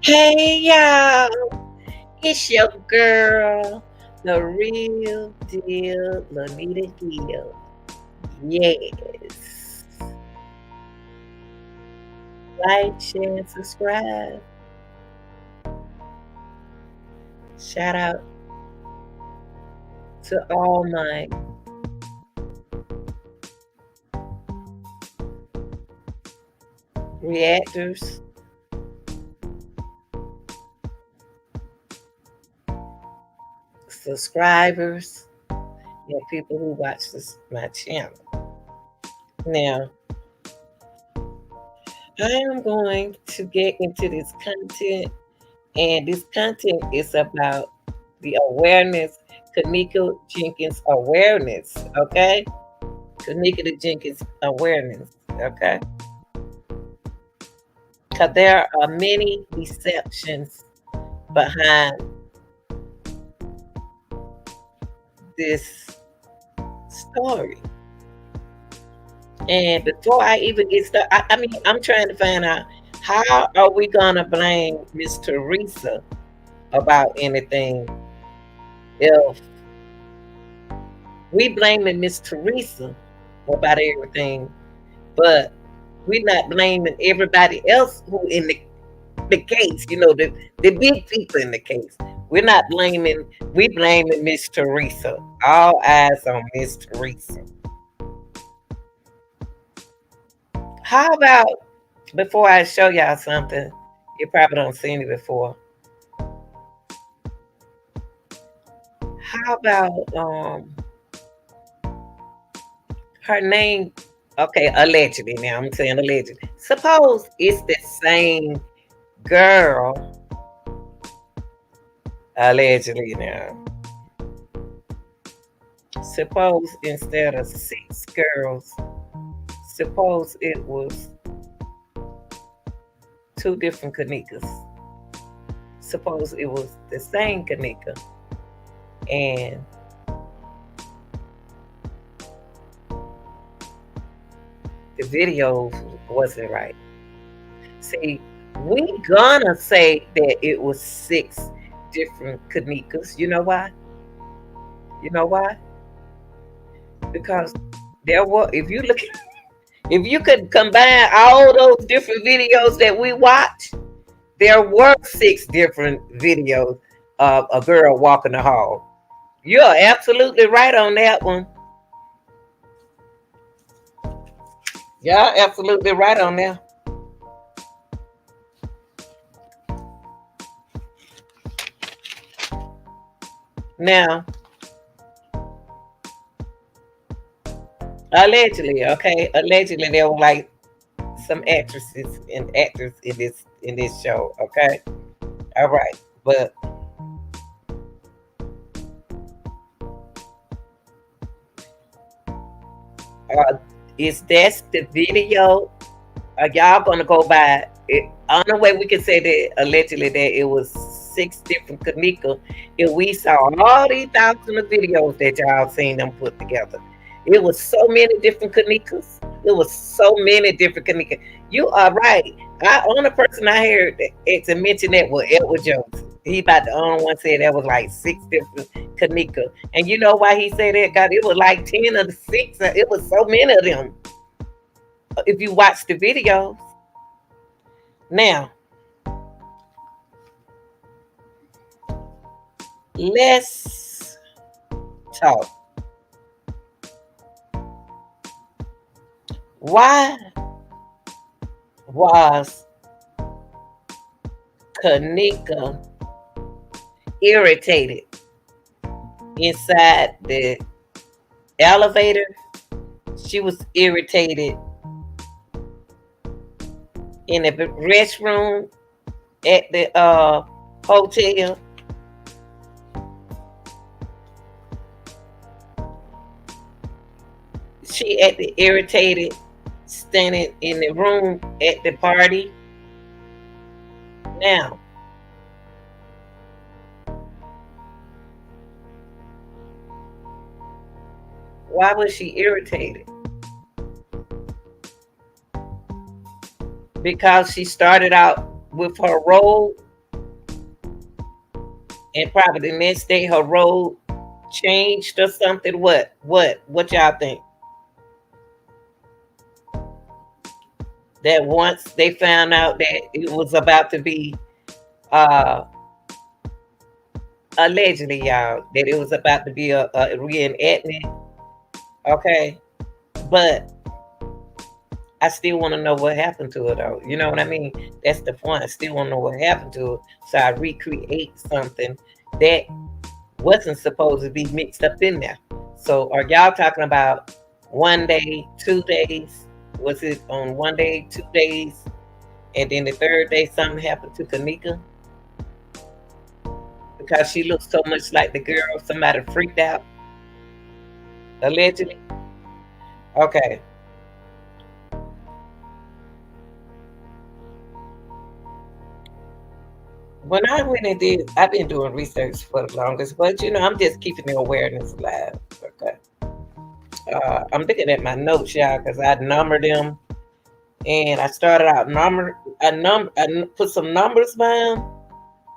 Hey y'all, it's your girl, the real deal, Lanita Hill. Yes, like, share, and subscribe. Shout out to all my reactors, subscribers, and people who watch my channel. Now, I am going to get into this content, and this content is about the awareness, Kenneka Jenkins awareness, okay? Kenneka Jenkins awareness, okay? Because there are many deceptions behind this story. And before I even get started, I mean, I'm trying to find out how are we gonna blame Miss Teresa about anything if we blaming Miss Teresa about everything, but we're not blaming everybody else who in the case, the big people in the case. We're not blaming, we blaming Miss Teresa. All eyes on Miss Teresa. How about, before I show y'all something, you probably don't seen it before. How about her name? Okay, allegedly. Now I'm saying allegedly. Suppose it's the same girl, allegedly. Now, suppose instead of six girls, suppose it was two different Kenekas. Suppose it was the same Kenneka, and the video wasn't right. See, we gonna say that it was six different Kenekas. You know why? You know why? Because there were, if you could combine all those different videos that we watch, there were six different videos of a girl walking the hall. You're absolutely right on that one. Yeah, absolutely right on there. Now, allegedly, okay, allegedly there were like some actresses and actors in this show, okay? All right. But uh is that the video? Are y'all gonna go by it? Only way we can say that allegedly that it was six different Kanika if we saw all these thousands of videos that y'all seen them put together. It was so many different Kanikas. It was so many different Kanikas. You are right. I only person I heard to mention that was Edward Jones. He about the only one said that was like six different Kanika. And you know why he said that? God, it was like 10 of the six. It was so many of them. If you watch the videos. Now, let's talk. Why was Kanika irritated inside the elevator? She was irritated in the restroom at the hotel. She acted irritated standing in the room at the party. Now, why was she irritated? Because she started out with her role and probably the next day her road changed or something. What y'all think? That once they found out that it was about to be uh allegedly, y'all, that it was about to be a reenactment. Okay, but I still want to know what happened to her, though. You know what I mean? That's the point. I still want to know what happened to her, so I recreate something that wasn't supposed to be mixed up in there. So, are y'all talking about 1 day, 2 days? Was it on 1 day, 2 days, and then the third day something happened to Kenneka because she looked so much like the girl? Somebody freaked out, allegedly. Okay. When I went and did, I've been doing research for the longest, but I'm just keeping the awareness alive. Okay. I'm looking at my notes, y'all, because I numbered them, and I started out I put some numbers down,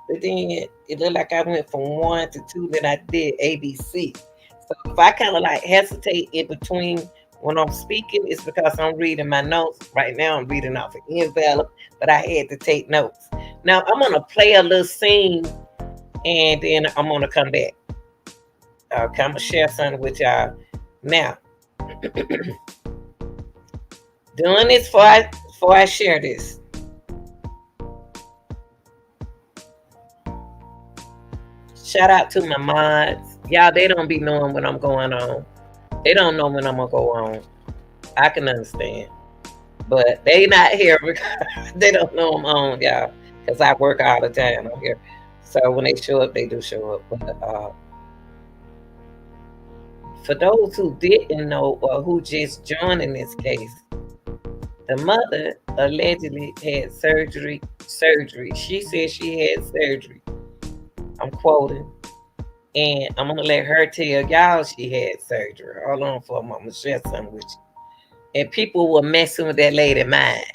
but then it looked like I went from 1 to 2. Then I did ABC. So if I kind of like hesitate in between when I'm speaking, it's because I'm reading my notes. Right now, I'm reading off an envelope, but I had to take notes. Now I'm gonna play a little scene, and then I'm gonna come back. Okay, I'm gonna share something with y'all. Now, doing this before I share this. Shout out to my mods. Y'all, they don't be knowing when I'm going on. They don't know when I'm gonna go on. I can understand. But they not here because they don't know I'm on, y'all. Because I work all the time on here. So when they show up, they do show up. But for those who didn't know or who just joined in this case, the mother allegedly had surgery. Surgery. She said she had surgery. I'm quoting. And I'm gonna let her tell y'all she had surgery. Hold on for a moment. I'm gonna share something with you. And people were messing with that lady mind.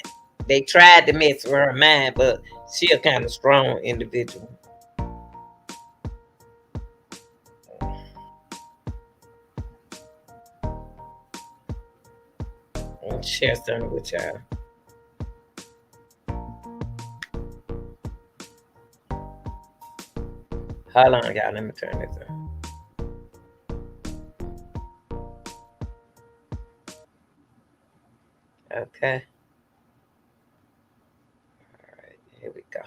They tried to mess with her mind, but she a kind of strong individual. I'll share something with y'all. Hold on, y'all. Let me turn this on. Okay. All right. Here we go.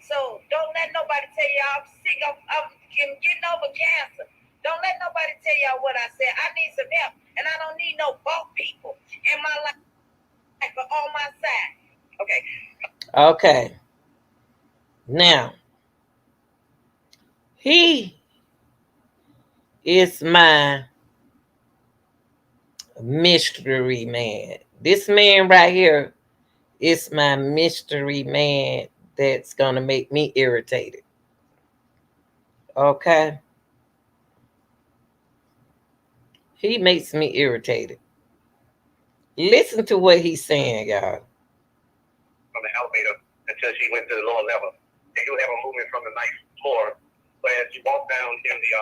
So don't let nobody tell y'all I'm sick. I'm getting over cancer. Don't let nobody tell y'all what I said. I need some help, and I don't need no boat people in my life for on my side. Okay. Okay. Now he is my mystery man. This man right here is my mystery man that's gonna make me irritated. Okay. He makes me irritated. Listen to what he's saying, y'all. From the elevator until she went to the lower level. They do have a movement from the ninth floor, but as you walk down in the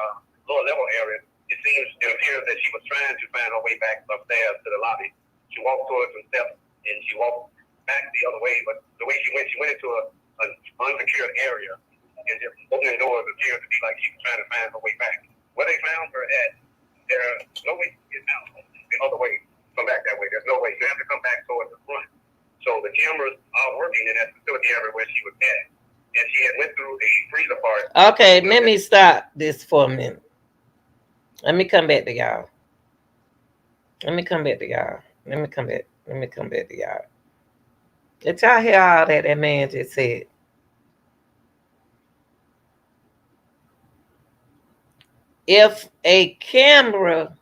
lower level area, it appears that she was trying to find her way back upstairs to the lobby. She walked towards some steps and she walked back the other way, but the way she went into an unsecured area and just opening doors appeared to be like she was trying to find her way back. Where they found her at, there's no way to get out the other way, come back that way. There's no way. You have to come back towards the front. So the cameras are working in that facility area where she was at. And she had went through the freezer part. Okay, let me stop this for a minute. Let me come back to y'all. Let me come back to y'all. Let me come back. Let me come back to y'all. Did y'all hear all that man just said? If a camera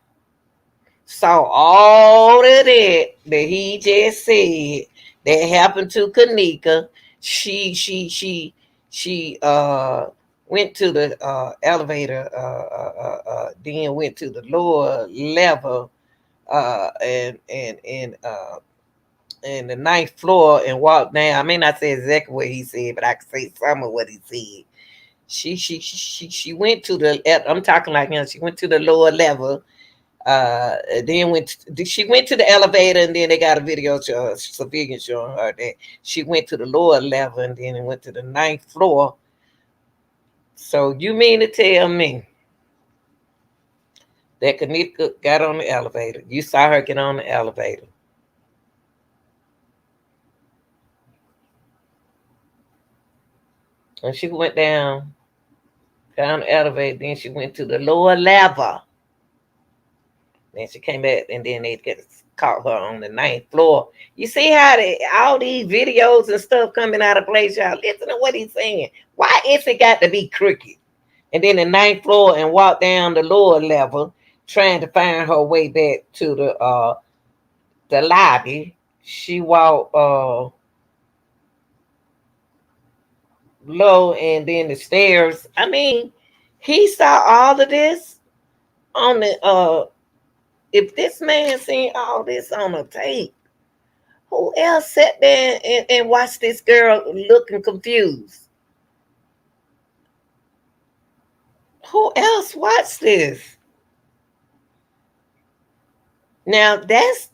saw all of that he just said that happened to Kenneka, she went to the elevator, then went to the lower level, and the ninth floor and walked down. I may not say exactly what he said, but I can say some of what he said. She went to the. I'm talking like him. She went to the lower level. Then she went to the elevator, and then they got a video civilian showing her that she went to the lower level, and then went to the ninth floor. So you mean to tell me that Kenneka got on the elevator? You saw her get on the elevator, and she went down the elevator. Then she went to the lower level. Then she came back, and then they caught her on the ninth floor. You see how all these videos and stuff coming out of place, y'all. Listen to what he's saying. Why is it got to be crooked? And then the ninth floor and walk down the lower level, trying to find her way back to the lobby. She walked low, and then the stairs. I mean, he saw all of this on the if this man seen all this on a tape, who else sat there and watched this girl looking confused? Who else watched this? Now that's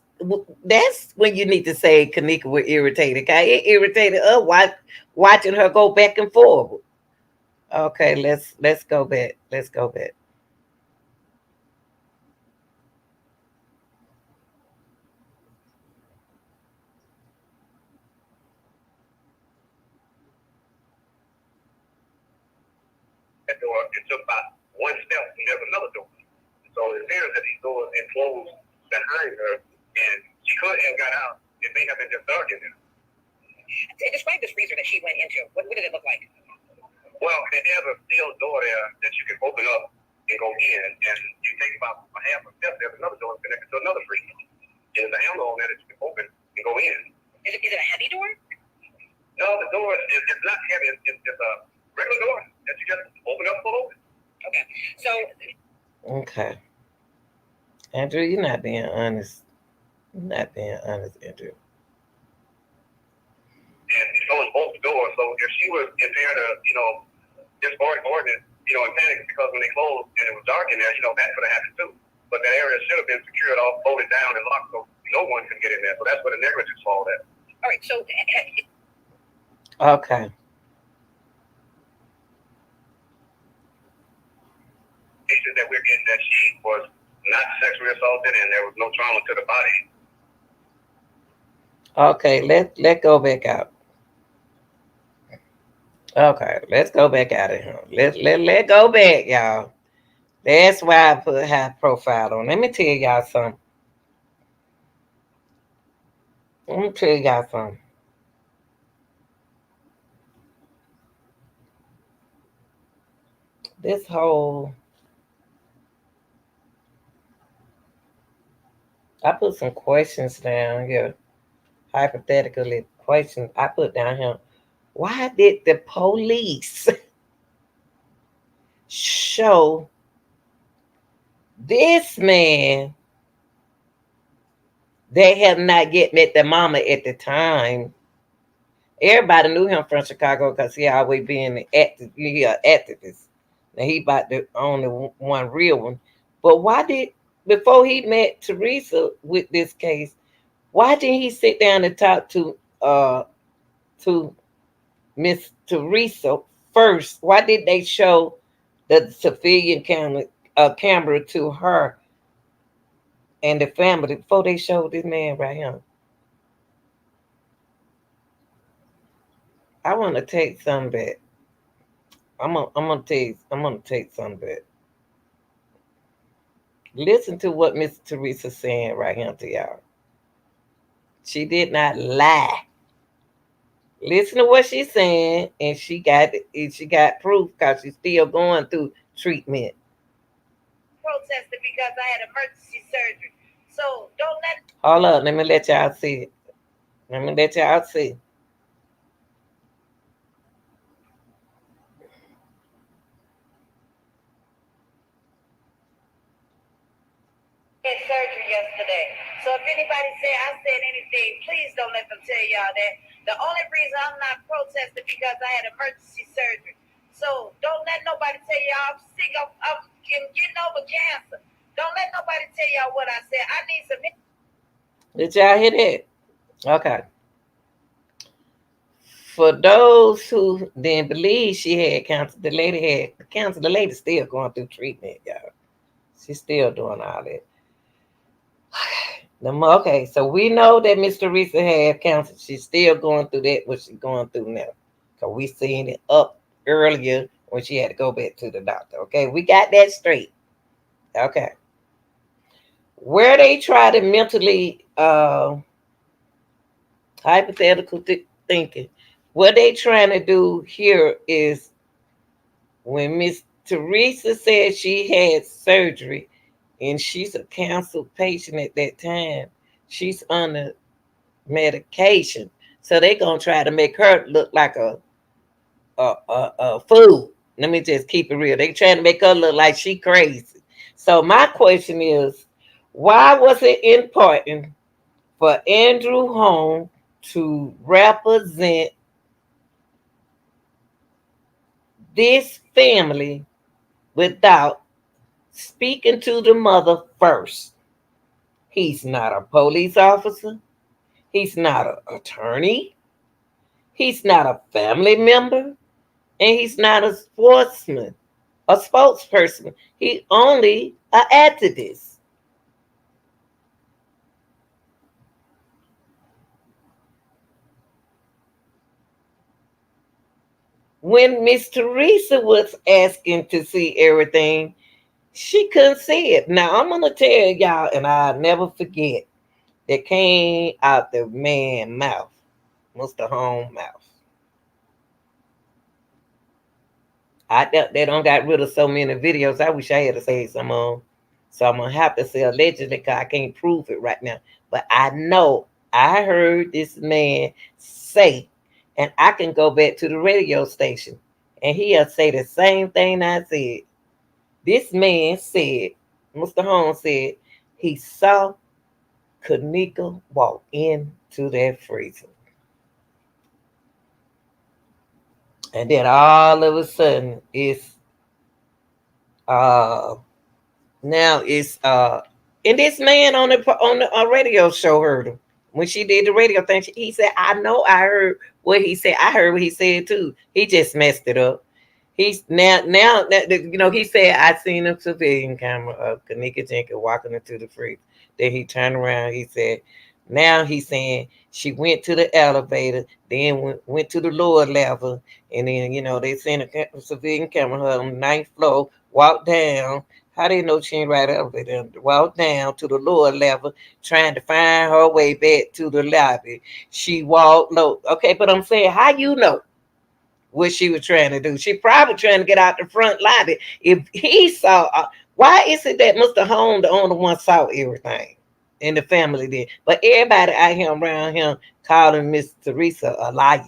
when you need to say Kenneka was irritated. Okay, it irritated us watching her go back and forward. Okay, let's go back. Let's go back. That door, it took about one step, and there's another door. So it appears that these doors enclosed behind her, and she could have got out. It may have been just dark in there. Describe this freezer that she went into. What did it look like? Well, it has a steel door there that you can open up and go in, and you take about a half a step. There's another door connected to another freezer. There's a handle on there that you can open and go in. Is it a heavy door? No, the door is not heavy. It's a regular door that you just open up and pull open. Okay. So. Okay. Andrew, you're not being honest. You're not being honest, Andrew. And it closed both doors. So if she was in there to, disordinate, in panic because when they closed and it was dark in there, that could have happened too. But that area should have been secured off, bolted down, and locked, so no one could get in there. So that's where the negligence fall at. All right. So. Okay. Cases that we're getting that she was not sexually assaulted and there was no trauma to the body. Okay, let go back out. Okay, let's go back out of here. Let go back, y'all. That's why I put high profile on. Let me tell y'all something. Let me tell y'all something. This whole I put some questions down here. Hypothetically questions I put down here. Why did the police show this man? They have not yet met the mama at the time. Everybody knew him from Chicago because he always been active. He an activist. Now he about the only one real one. But why did before he met Teresa with this case? Why didn't he sit down and talk to Miss Teresa first? Why did they show the civilian camera to her and the family before they showed this man right here? I want to take some back. I'm gonna take some back. Listen to what Miss Teresa saying right here to y'all. She did not lie. Listen to what she's saying, and she got proof because she's still going through treatment. Protested because I had emergency surgery. So don't let. Hold up, let me let y'all see it. Let me let y'all see. had surgery yesterday. So if anybody say I said anything, please don't let them tell y'all that. The only reason I'm not protesting because I had emergency surgery. So don't let nobody tell y'all I'm sick. I'm getting over cancer. Don't let nobody tell y'all what I said. I need some. Did y'all hear that? Okay. For those who didn't believe she had cancer, the lady had cancer. The lady still going through treatment, y'all. She's still doing all that. Okay, so we know that Miss Teresa had cancer. She's still going through that, what she's going through now. Because we seen it up earlier when she had to go back to the doctor. Okay, we got that straight. Okay. Where they try to mentally hypothetical thinking, what they trying to do here is when Miss Teresa said she had surgery and she's a cancer patient at that time, she's under medication. So they gonna try to make her look like a fool. Let me just keep it real. They trying to make her look like she crazy. So my question is, why was it important for Andrew Home to represent this family without speaking to the mother first? He's not a police officer. He's not an attorney. He's not a family member. And he's not a sportsman, a spokesperson. He only an activist. When Miss Teresa was asking to see everything, she couldn't see it. Now I'm gonna tell y'all, and I'll never forget, that came out the man's mouth, Mr. Home mouth. I doubt they don't got rid of so many videos. I wish I had to say some on. So I'm gonna have to say allegedly because I can't prove it right now. But I know I heard this man say, and I can go back to the radio station, and he'll say the same thing I said. This man said, Mr. Holmes said, he saw Kenneka walk into that freezer. And then all of a sudden it's uh now it's and this man on the radio show heard him when she did the radio thing. He said, "I know I heard what he said. I heard what he said too. He just messed it up." He's now that he said I seen a civilian camera of Kenneka Jenkins walking into the freezer. Then he turned around. He said, now he's saying she went to the elevator, then went to the lower level, and then they seen a civilian camera her on the ninth floor, walked down. How they know she ain't right elevator? Walked down to the lower level, trying to find her way back to the lobby. She walked low. Okay, but I'm saying, how you know what she was trying to do? She probably trying to get out the front lobby. If he saw, why is it that Mr. Holmes the only one saw everything? And the family did. But everybody out here around him calling Miss Teresa a liar.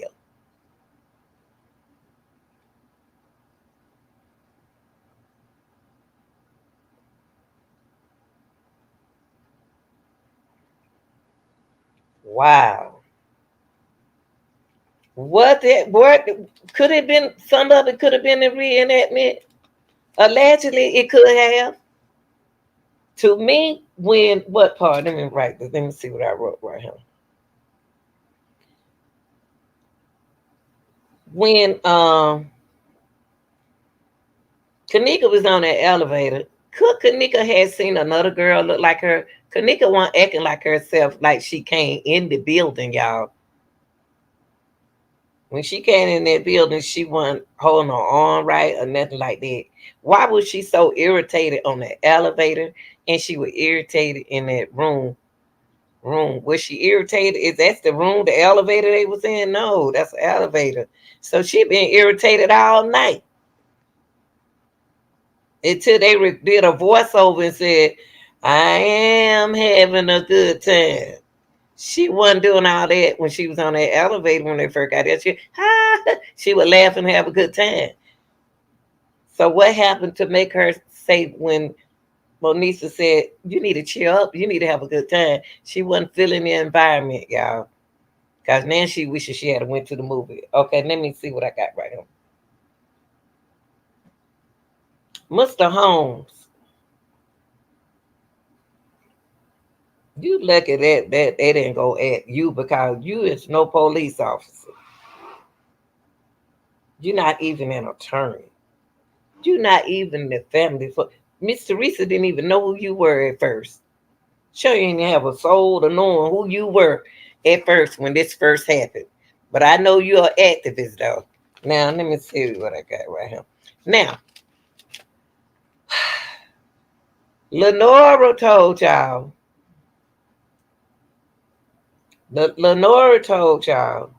Wow. What could it been? Some of it could have been a reenactment. Allegedly, it could have. To me, when what part? Let me write this. Let me see what I wrote right here. When Kenneka was on that elevator, could Kenneka had seen another girl look like her? Kenneka wasn't acting like herself, like she came in the building, y'all. When she came in that building, she wasn't holding her arm right or nothing like that. Why was she so irritated on the elevator? And she was irritated in that room. Was she irritated? Is that the room, the elevator they was in? No, that's the elevator. So she been irritated all night until they did a voiceover and said, "I am having a good time." She wasn't doing all that when she was on that elevator when they first got there. She would laugh and have a good time. So what happened to make her say when Monisa said, "You need to cheer up. You need to have a good time." She wasn't feeling the environment, y'all. Cause now she wishes she had went to the movie. Okay, let me see what I got right here. Mr. Holmes, you lucky that they didn't go at you because you is no police officer. You're not even an attorney. You're not even the family. For Miss Teresa didn't even know who you were at first. She didn't have a soul to knowing who you were at first when this first happened. But I know you're an activist though. Now let me see what I got right here. Now, Lenora told y'all. Lenora told y'all.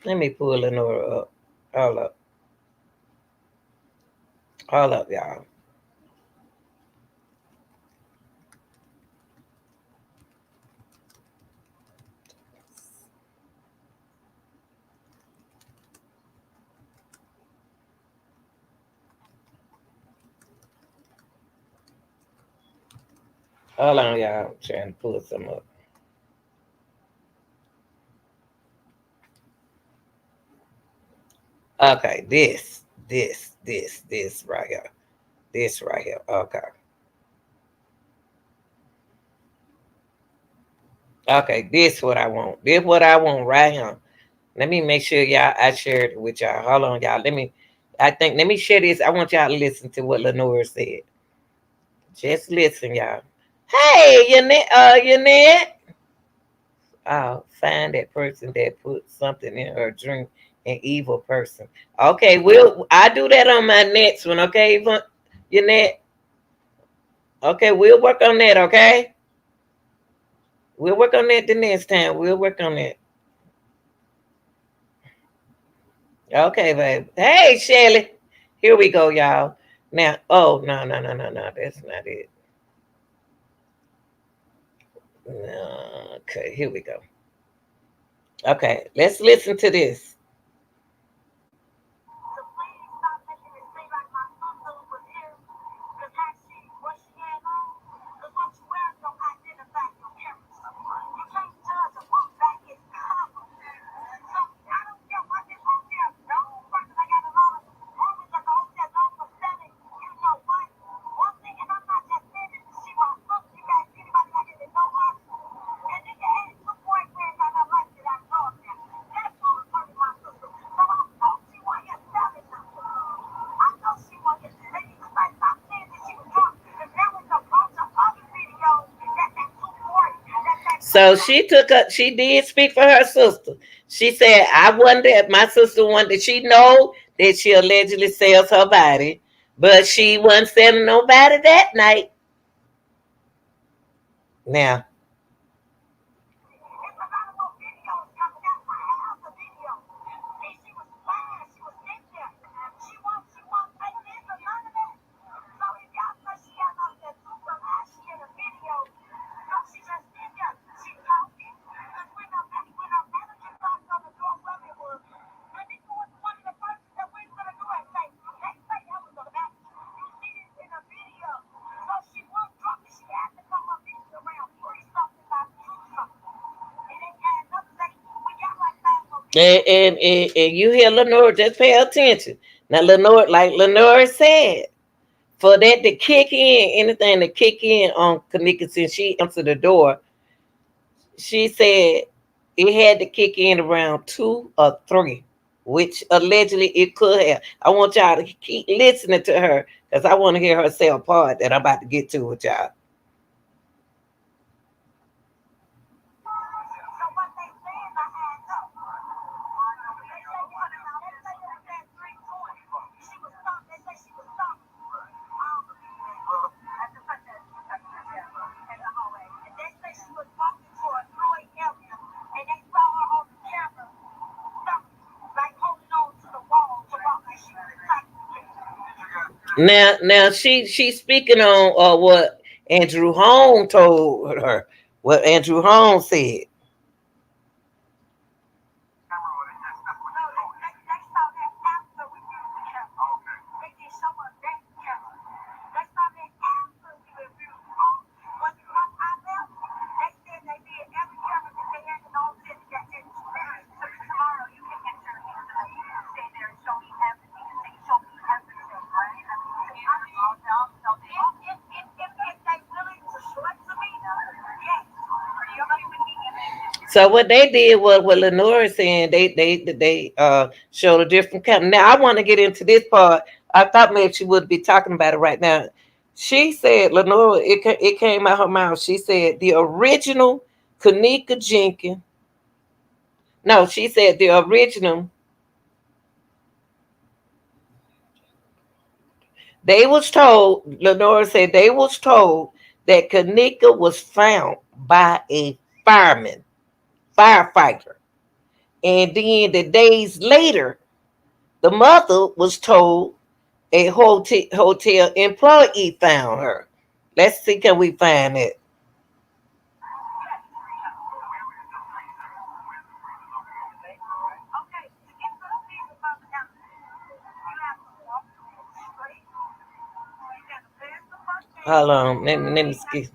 Let me pull Lenora up. Hold up. Hold up, y'all. Hold on, y'all. I'm trying to pull some up. Okay, this right here. This right here. Okay. Okay, this what I want. This what I want right here. Let me make sure y'all I shared it with y'all. Hold on, y'all. Let me share this. I want y'all to listen to what Lenora said. Just listen, y'all. Hey, Yannette. Find that person that put something in her drink. An evil person. Okay, I do that on my next one, okay, Yannette? Okay, we'll work on that, okay? We'll work on that the next time. We'll work on that. Okay, babe. Hey, Shelly. Here we go, y'all. Now, oh, no. That's not it. No, okay, here we go. Okay, let's listen to this. So please stop making it seem like my sister was here. Because had she, what she had on, because what you wear don't identify your character. You can't judge a book back in cover. So I don't care what this hotel, no person I got a lot of rumors that the hotel known for selling. You know what? One thing, and I'm not just saying this, she my sister. You guys, anybody out there that know her? And then you had two boyfriends on her life that I know of now. That's all part of my sister. So I know she wasn't selling nothing. I know she wasn't. And you just like stop saying that she was drunk. Because there was a bunch of other videos that 240 that So she did speak for her sister. She said, I wonder if my sister wanted, she know that she allegedly sells her body, but she wasn't selling nobody that night. Now, It's a lot of more videos coming out my house, a video. And she was fine, she was in there. She won't take this or none of that. So if y'all say she got off that super high, she in a video. No, she just in there. She talking. Because when our manager knocked on the door, whoever it was, and this was one of the first that we were gonna do it. Say, they say that was a match. You see this in a video. So she was drunk and she had to come up in around 3 something by 2 something. and you hear Lenore, just pay attention. Now, Lenore, like Lenore said, for that to kick in, anything to kick in on Kenneka since she answered the door, she said it had to kick in around 2 or 3, which allegedly it could have. I want y'all to keep listening to her because I want to hear her say a part that I'm about to get to with y'all. Now she's speaking on what Andrew Holmes told her. What Andrew Holmes said. So what they did was what Lenora is saying. They showed a different camera. Now I want to get into this part. I thought maybe she would be talking about it right now. She said Lenora. It came out her mouth. She said the original Kenneka Jenkins. No, she said the original. They was told. Lenora said they was told that Kenneka was found by a fireman, firefighter, and then the days later the mother was told a hotel employee found her. Let's see, can we find it? Hold on, let me skip.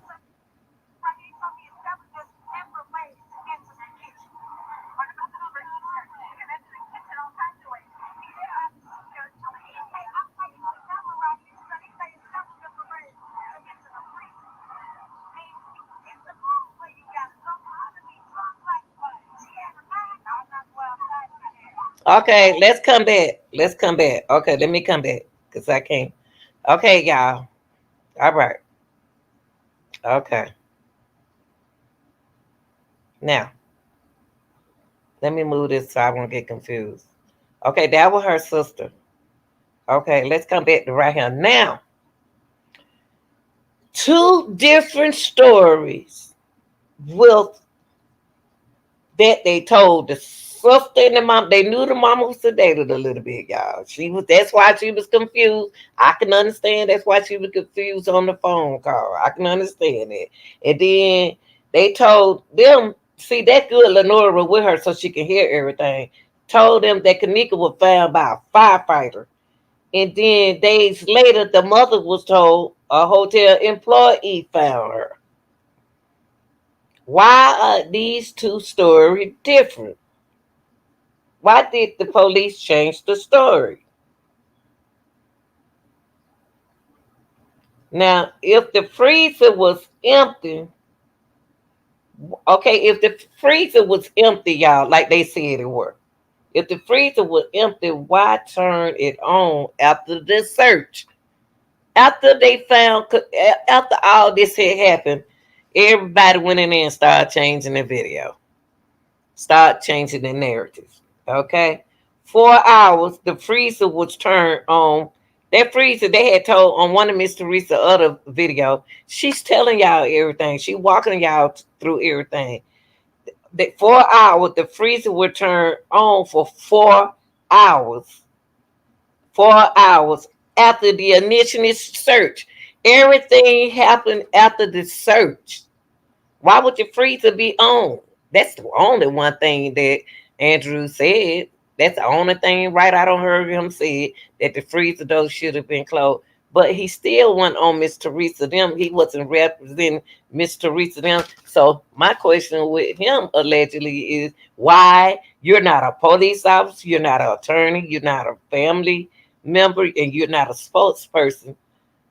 Okay, let's come back. Let's come back. Okay, let me come back because I can't. Okay, y'all. All right. Okay. Now, let me move this so I won't get confused. Okay, that was her sister. Okay, let's come back to right here. Now, two different stories with that they told the sister and the mom. They knew the mama was sedated a little bit, y'all. She was. That's why she was confused. I can understand. That's why she was confused on the phone call. I can understand it. And then they told them. See, that good Lenora was with her so she can hear everything. Told them that Kenneka was found by a firefighter. And then days later, the mother was told a hotel employee found her. Why are these two stories different? Why did the police change the story? Now, if the freezer was empty, okay, if the freezer was empty, y'all, like they said it were, if the freezer was empty, why turn it on after the search? After they found, after all this had happened, everybody went in there and started changing the video, start changing the narrative. Okay, 4 hours, the freezer was turned on. That freezer they had told on one of Miss Teresa's other video. She's telling y'all everything. She walking y'all through everything. That 4 hours, the freezer would turn on for 4 hours. 4 hours after the initial search. Everything happened after the search. Why would your freezer be on? That's the only one thing that Andrew said. That's the only thing right I don't heard him say that the freezer door should have been closed. But he still went on Miss Teresa them. He wasn't representing Miss Teresa them. So my question with him allegedly is why you're not a police officer, you're not an attorney, you're not a family member, and you're not a spokesperson.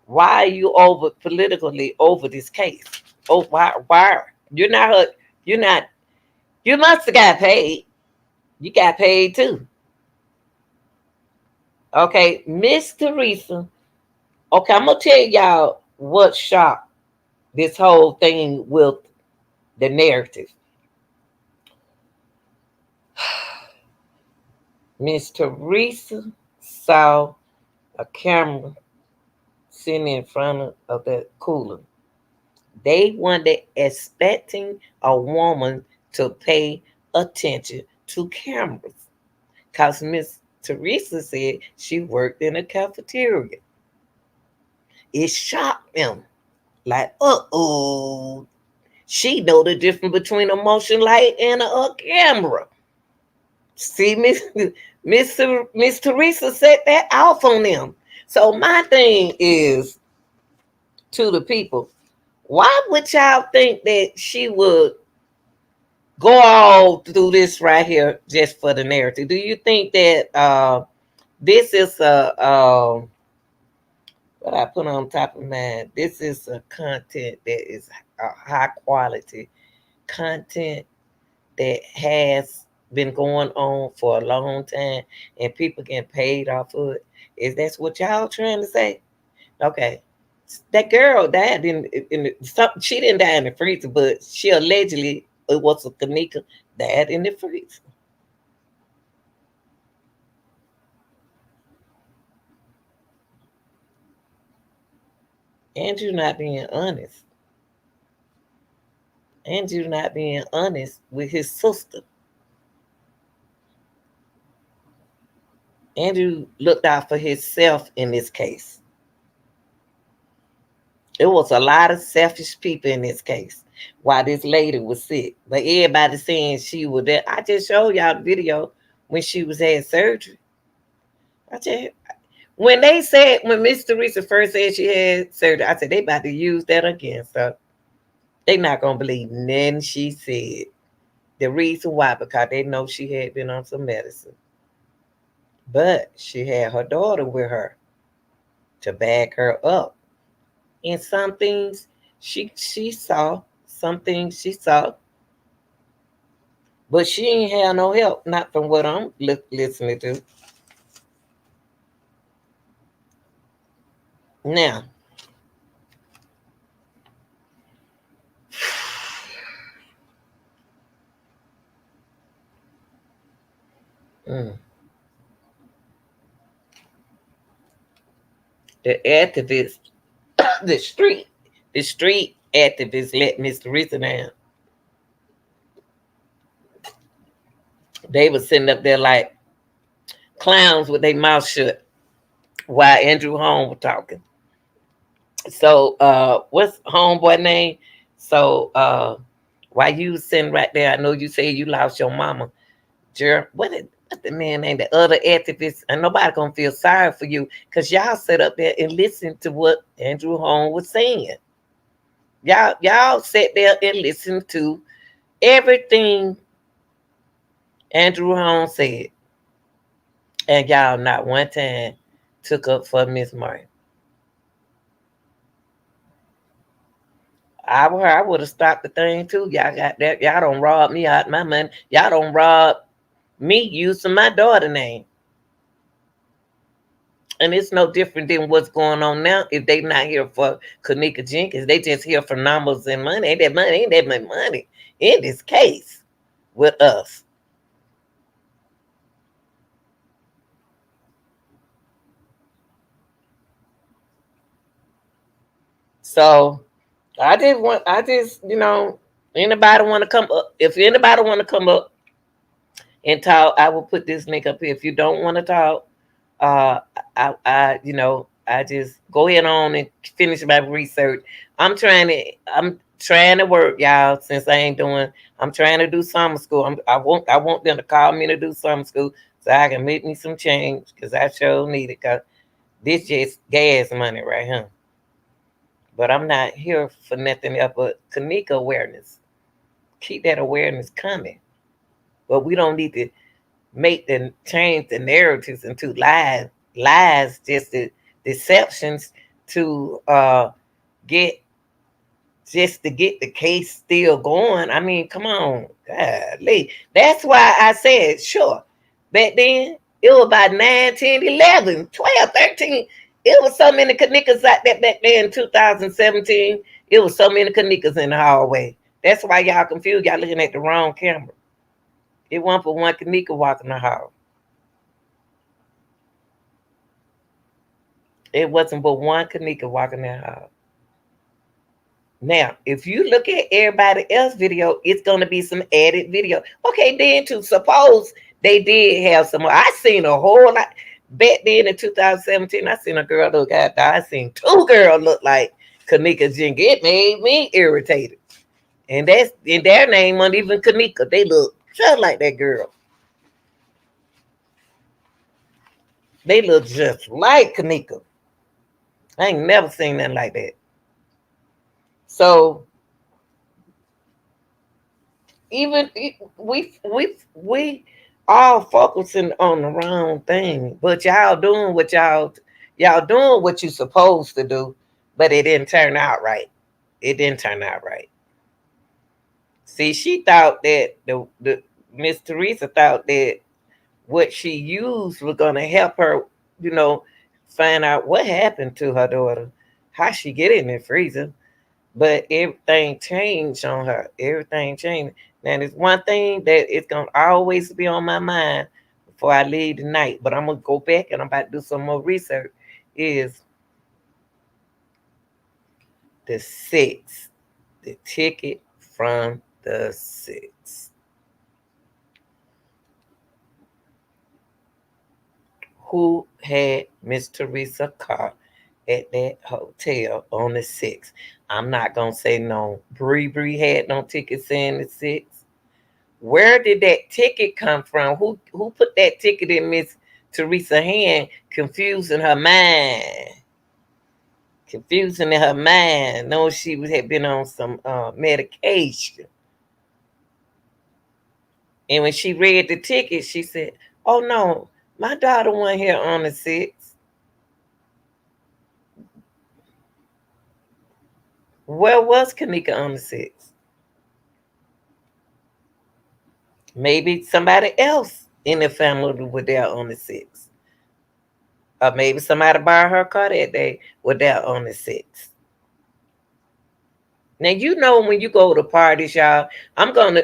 Why are you over politically over this case? Oh, why? You're not. You're not. You must have got paid. You got paid too. Okay, Miss Teresa. Okay, I'm gonna tell y'all what shocked this whole thing with the narrative. Miss Teresa saw a camera sitting in front of that cooler. They weren't expecting a woman to pay attention to cameras. Because Miss Teresa said she worked in a cafeteria. It shocked them. Like, uh-oh. She know the difference between a motion light and a camera. See, Miss Teresa set that off on them. So my thing is to the people, why would y'all think that she would go all through this right here just for the narrative? Do you think that this is a what I put on top of mine? This is a content that is a high quality content that has been going on for a long time and people getting paid off of it. Is that what y'all trying to say? Okay. That girl died she didn't die in the freezer, but she allegedly, it was a Kenneka, died in the freezer. Andrew not being honest. Andrew not being honest with his sister. Andrew looked out for himself in this case. It was a lot of selfish people in this case while this lady was sick. But everybody saying she was there. I just showed y'all the video when she was had surgery. I just when they said when Miss Teresa first said she had surgery, I said they about to use that against her. They not gonna believe nothing she said. The reason why, because they know she had been on some medicine. But she had her daughter with her to back her up. And some things she saw, some things she saw, but she ain't have no help, not from what I'm listening to. Now, mm, the activists, the street, the street activists let Mr. Rita down. They was sitting up there like clowns with their mouth shut while Andrew Holm was talking. So what's homeboy name? So while you was sitting right there, I know you say you lost your mama. What the man named the other activists, and nobody gonna feel sorry for you because y'all sit up there and listen to what Andrew Holm was saying. Y'all sat there and listened to everything Andrew Holm said, and y'all not one time took up for Miss Martin. I would have stopped the thing too. Y'all got that. Y'all don't rob me out my money. Y'all don't rob me using my daughter name. And it's no different than what's going on now. If they not here for Kenneka Jenkins, they just here for numbers and money. Ain't that much money in this case with us. So I just, anybody want to come up? If anybody want to come up and talk, I will put this link up here. If you don't want to talk, uh, I just go ahead on and finish my research. I'm trying to work, y'all. Since I ain't doing, I'm trying to do summer school. I want them to call me to do summer school so I can make me some change because I sure need it. Cause this just gas money right here. But I'm not here for nothing else but Kenneka awareness. Keep that awareness coming. But we don't need to make the change the narratives into lies, just the deceptions to get just to get the case still going. I mean, come on, golly. That's why I said, sure. Back then, it was about 9, 10, 11, 12, 13. It was so many Kennekas out there back then in 2017. It was so many Kennekas in the hallway. That's why y'all confused. Y'all looking at the wrong camera. It wasn't for one Kenneka walking the hall. It wasn't but one Kenneka walking that hall. Now, if you look at everybody else video, it's gonna be some added video. Okay, then to suppose they did have some. I seen a whole lot back then in 2017. I seen a girl look at that. I seen two girls look like Kenneka Jenkins. It made me irritated. And that's in their name wasn't even Kenneka. They look just like that girl. They look just like Kenneka. I ain't never seen nothing like that. So even we all focusing on the wrong thing, but y'all doing what you supposed to do, but it didn't turn out right. It didn't turn out right. See, she thought that the Miss Teresa thought that what she used was gonna help her, you know, find out what happened to her daughter, how she get in the freezer. But everything changed on her. Everything changed. Now there's one thing that it's gonna always be on my mind before I leave tonight. But I'm gonna go back and I'm about to do some more research. Is the six, the ticket from the six. Who had Miss Teresa car at that hotel on the sixth? I'm not gonna say no. Bree had no ticket saying the sixth. Where did that ticket come from? Who put that ticket in Miss Teresa's hand, confusing her mind? Confusing in her mind. No, she had been on some medication. And when she read the ticket, she said, "Oh no, my daughter wasn't here on the sixth. Where was Kenneka on the sixth? Maybe somebody else in the family was there on the sixth. Or maybe somebody borrowed her car that day was there on the sixth. Now you know when you go to parties, y'all. I'm gonna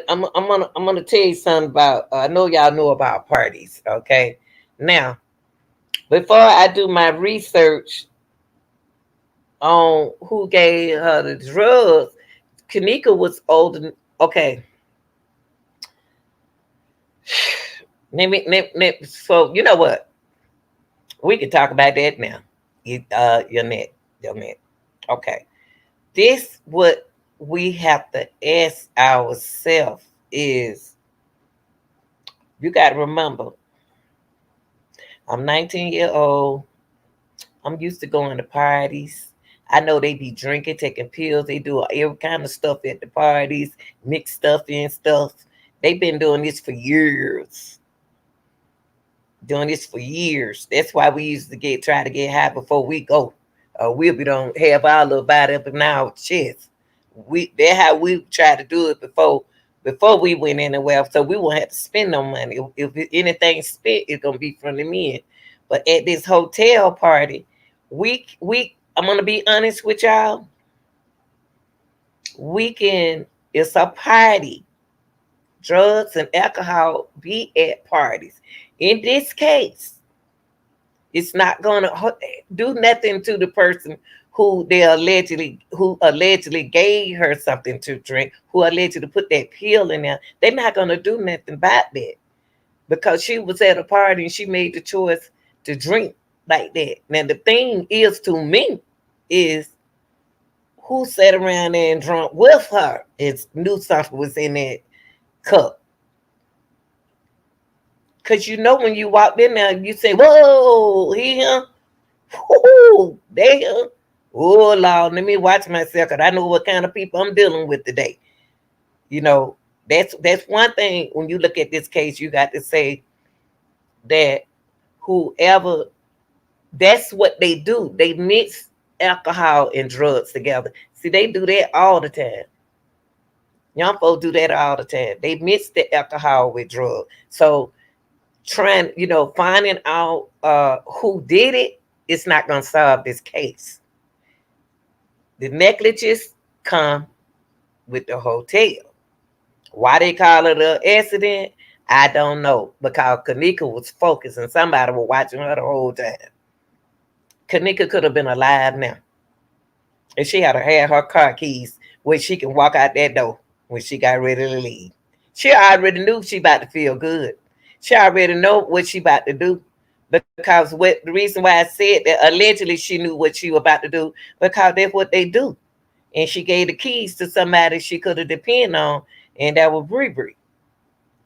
tell you something about. I know y'all know about parties, okay? Now, before I do my research on who gave her the drugs, Kenneka was older. Okay, so you know what? We can talk about that now. Your net. Okay, this what we have to ask ourselves is you got to remember I'm 19-year old. I'm used to going to parties. I know they be drinking, taking pills. They do every kind of stuff at the parties, mix stuff in stuff. They've been doing this for years. Doing this for years. That's why we used to try to get high before we go. We'll be don't have our little body up in our chest. That's how we try to do it before we went anywhere, so we won't have to spend no money. If anything spent, it's gonna be from the men. But at this hotel party, we I'm gonna be honest with y'all. We can it's a party. Drugs and alcohol be at parties. In this case, it's not gonna do nothing to the person who allegedly gave her something to drink, who allegedly put that pill in there. They're not gonna do nothing about that because she was at a party and she made the choice to drink like that. Now the thing is to me is who sat around there and drunk with her and knew something was in that cup. Cause you know when you walked in there, you say, "Whoa, here, whoo, there." Oh Lord, let me watch myself, cause I know what kind of people I'm dealing with today. You know, that's one thing when you look at this case, you got to say that whoever that's what they do. They mix alcohol and drugs together. See, they do that all the time. Young folks do that all the time. They mix the alcohol with drugs. So trying, finding out who did it, it's not gonna solve this case. The negligence come with the hotel. Why they call it an accident, I don't know. Because Kenneka was focused and somebody was watching her the whole time. Kenneka could have been alive now. If she had her car keys where she can walk out that door when she got ready to leave. She already knew she about to feel good. She already know what she about to do. Because the reason why I said that allegedly she knew what she was about to do, because that's what they do. And she gave the keys to somebody she could have depended on, and that was Bree.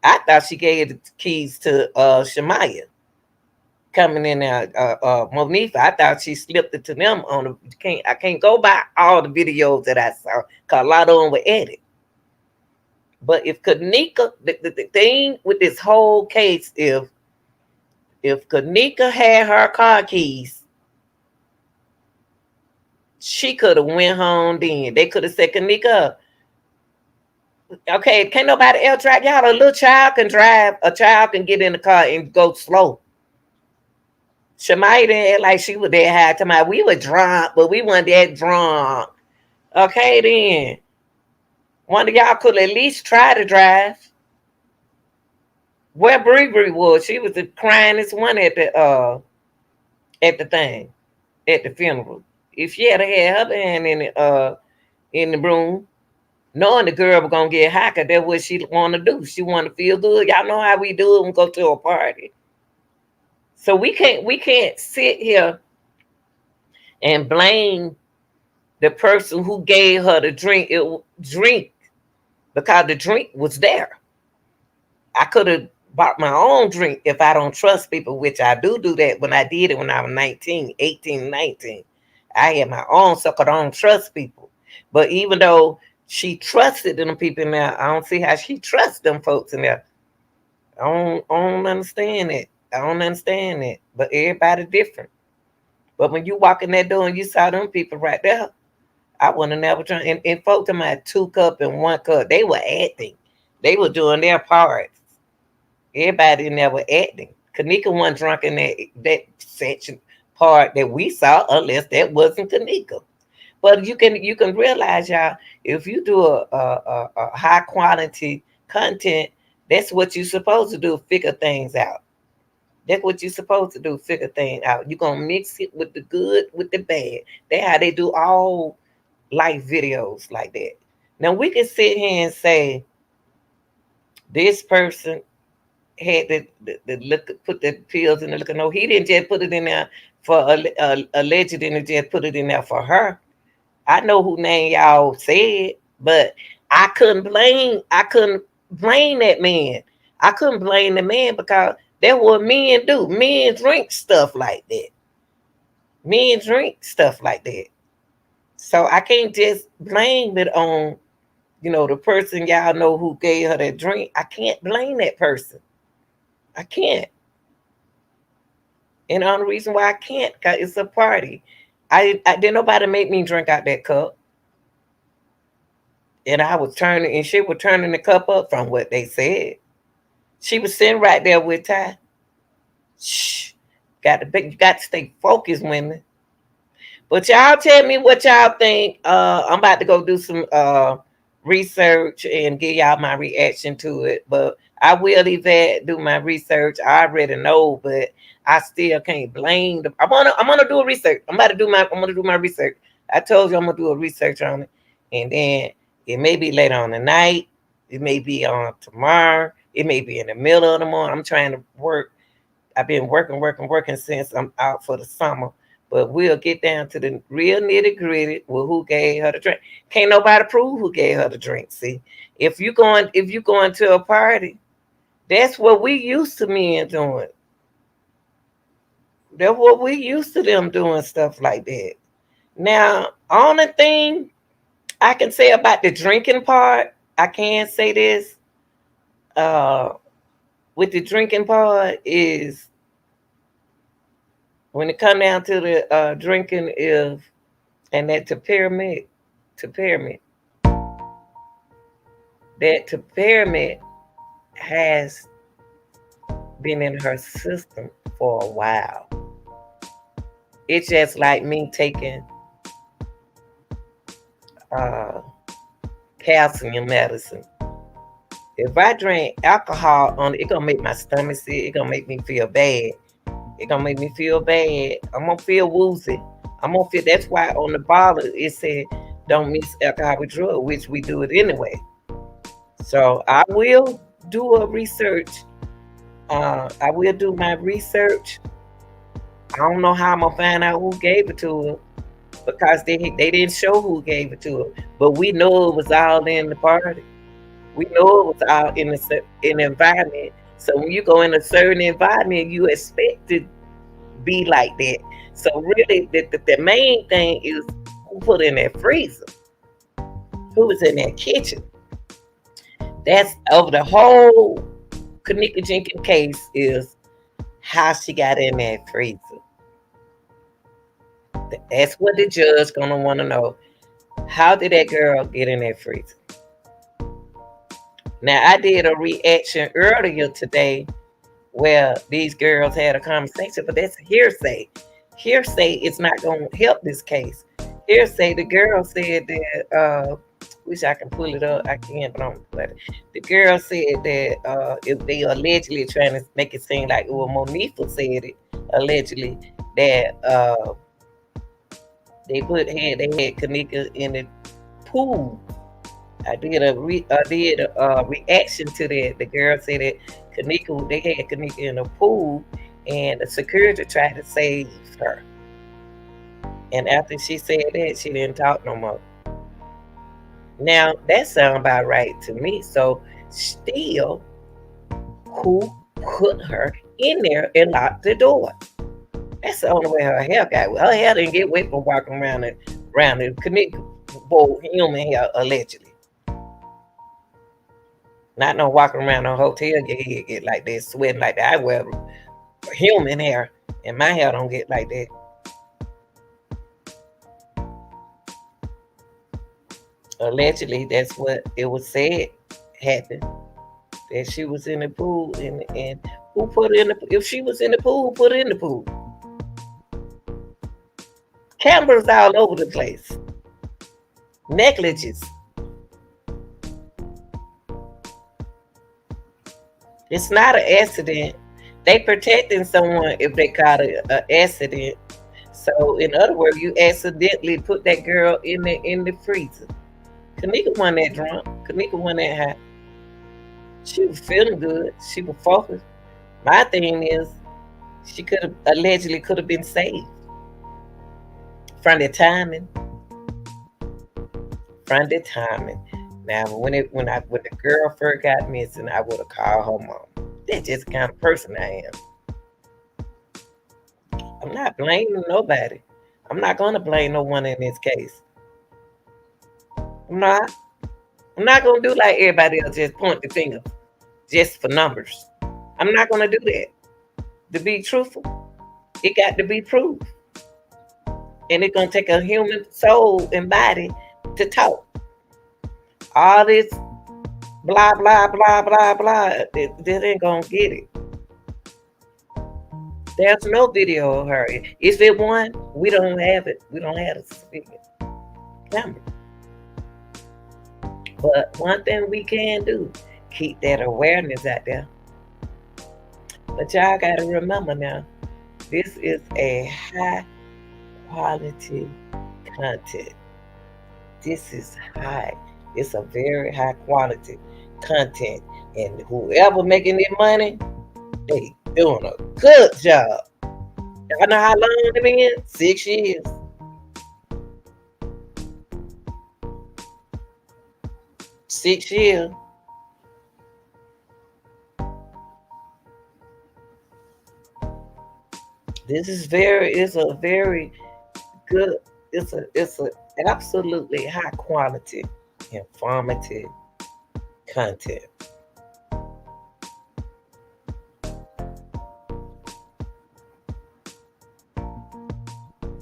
I thought she gave the keys to Shemaya coming in there, Monifa. I thought she slipped it to them on the. I can't go by all the videos that I saw because a lot of them were edited. But if Kenneka, the thing with this whole case, if Kenneka had her car keys, she could have went home then. They could have said, Kenneka, Okay, can't nobody else drive. Y'all, a little child can drive. A child can get in the car and go slow. Shemaya didn't act like she was that high. Tonight we were drunk, but we weren't that drunk. Okay, then one of y'all could at least try to drive. Where Bree was, she was the cryingest one at the thing, at the funeral. If she had had her hand in the room, knowing the girl was gonna get high, 'cause that's what she want to do. She want to feel good. Y'all know how we do it when we go to a party. So we can't sit here and blame the person who gave her the drink because the drink was there. I could have bought my own drink if I don't trust people, which I do that when I did it when I was 19, 18, 19. I had my own, so I don't trust people. But even though she trusted them people now, I don't see how she trusts them folks in there. I don't understand it. I don't understand it. But everybody different. But when you walk in that door and you saw them people right there, I would have never tried. And folks in my 2 cup and 1 cup, they were acting. They were doing their part. Everybody in there were acting. Kenneka wasn't drunk in that section part that we saw, unless that wasn't Kenneka. But you can realize, y'all, if you do a high quality content, that's what you're supposed to do. Figure things out. That's what you're supposed to do. Figure things out. You're gonna mix it with the good with the bad. That's how they do all life videos like that. Now we can sit here and say this person had the look, put the pills in the liquor. No, he didn't just put it in there for alleged, and just put it in there for her. I know who name y'all said, but I couldn't blame that man. I couldn't blame the man because that's what men do. Men drink stuff like that. Men drink stuff like that. So I can't just blame it on the person y'all know who gave her that drink. I can't blame that person. I can't. And the only reason why I can't, cause it's a party. I didn't nobody make me drink out that cup. And I was turning, and she was turning the cup up from what they said. She was sitting right there with Ty. Shh. You got to stay focused, women. But y'all tell me what y'all think. I'm about to go do some research and give y'all my reaction to it. But I will do my research. I already know, but I still can't blame them. I'm gonna do a research. I'm gonna do my research. I told you I'm gonna do a research on it. And then it may be later on the night. It may be on tomorrow. It may be in the middle of the morning. I'm trying to work. I've been working since I'm out for the summer. But we'll get down to the real nitty gritty with who gave her the drink. Can't nobody prove who gave her the drink. See, if you going to a party, that's what we used to men doing. That's what we used to them doing stuff like that. Now, only thing I can say about the drinking part, I can say this. Uh, with the drinking part is when it come down to the drinking is and to pyramid that to pyramid has been in her system for a while. It's just like me taking uh, calcium medicine. If I drink alcohol on it, gonna make my stomach sick. It gonna make me feel bad. It gonna make me feel bad. I'm gonna feel woozy. I'm gonna feel. That's why on the bottle it said, "Don't mix alcohol with drug," which we do it anyway. So I will do a research. I will do my research. I don't know how I'm gonna find out who gave it to her because they didn't show who gave it to her, but we know it was all in the party. We know it was all in the environment. So when you go in a certain environment, you expect to be like that. So really, the main thing is who put in that freezer, who was in that kitchen. That's over the whole Kenneka Jenkins case is how she got in that freezer. That's what the judge gonna want to know. How did that girl get in that freezer? Now I did a reaction earlier today where these girls had a conversation, but that's hearsay. Hearsay is not going to help this case. Hearsay, the girl said that, wish I can pull it up. I can't, but I'm but the girl said that if they allegedly trying to make it seem like, well, Monifa said it, allegedly, that they had Kenneka in the pool. I did a reaction to that. The girl said that they had Kenneka in the pool, and the security tried to save her. And after she said that, she didn't talk no more. Now that sounds about right to me. So still, who put her in there and locked the door? That's the only way her hair got wet. Her hair didn't get wet from walking around the Kenneka bowl human hair allegedly. Not no walking around a hotel, your head get like that, sweating like that. I wear human hair, and my hair don't get like that. Allegedly, that's what it was said happened. That she was in the pool, and who put her in the? If she was in the pool, who put her in the pool? Cameras all over the place. Negligence. It's not an accident. They protecting someone if they caught an accident. So in other words, you accidentally put that girl in the freezer. Kenneka wasn't that drunk. Kenneka wasn't that high. She was feeling good. She was focused. My thing is, she allegedly could have been saved from the timing. From the timing. Now, when the girl first got missing, I would have called her mom. That's just the kind of person I am. I'm not blaming nobody. I'm not going to blame no one in this case. I'm not. I'm not going to do like everybody else, just point the finger, just for numbers. I'm not going to do that. To be truthful, it got to be proved. And it's going to take a human soul and body to talk. All this blah, blah, blah, blah, blah, this ain't going to get it. There's no video of her. If it won, we don't have it. We don't have the camera. But one thing we can do, keep that awareness out there. But y'all got to remember now, this is a high quality content. This is high. It's a very high quality content. And whoever making their money, they doing a good job. Y'all know how long they've been? 6 years. 6 years. It's a very good, it's a absolutely high quality, informative content.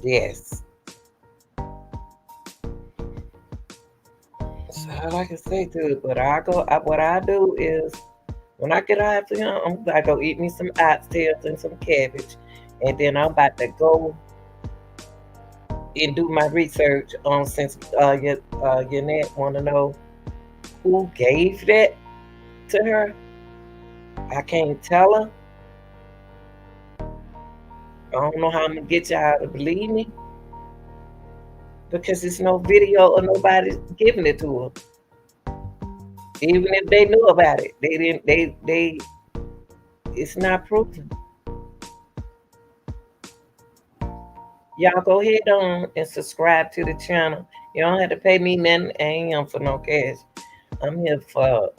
Yes. That's all I can say to it. But what I do is, when I get out for him, I'm about to go eat me some oxtails and some cabbage. And then I'm about to go and do my research on, since Yannette want to know who gave that to her. I can't tell her. I don't know how I'm going to get y'all to believe me, because there's no video or nobody giving it to her. Even if they knew about it, it's not proven. Y'all go ahead on and subscribe to the channel. You don't have to pay me nothing. I ain't here for no cash. I'm here for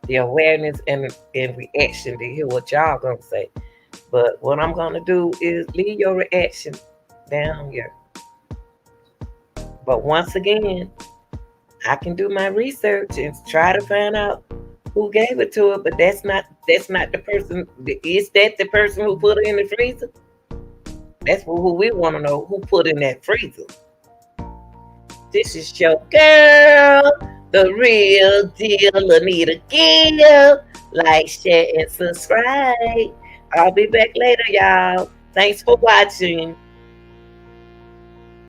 the awareness and reaction to hear what y'all gonna say. But what I'm gonna do is leave your reaction down here. But once again, I can do my research and try to find out who gave it to her. But that's not the person. Is that the person who put her in the freezer? That's who we want to know, who put in that freezer. This is your girl, The real deal, Anita Gill. Like, share, and subscribe. I'll be back later, y'all. Thanks for watching.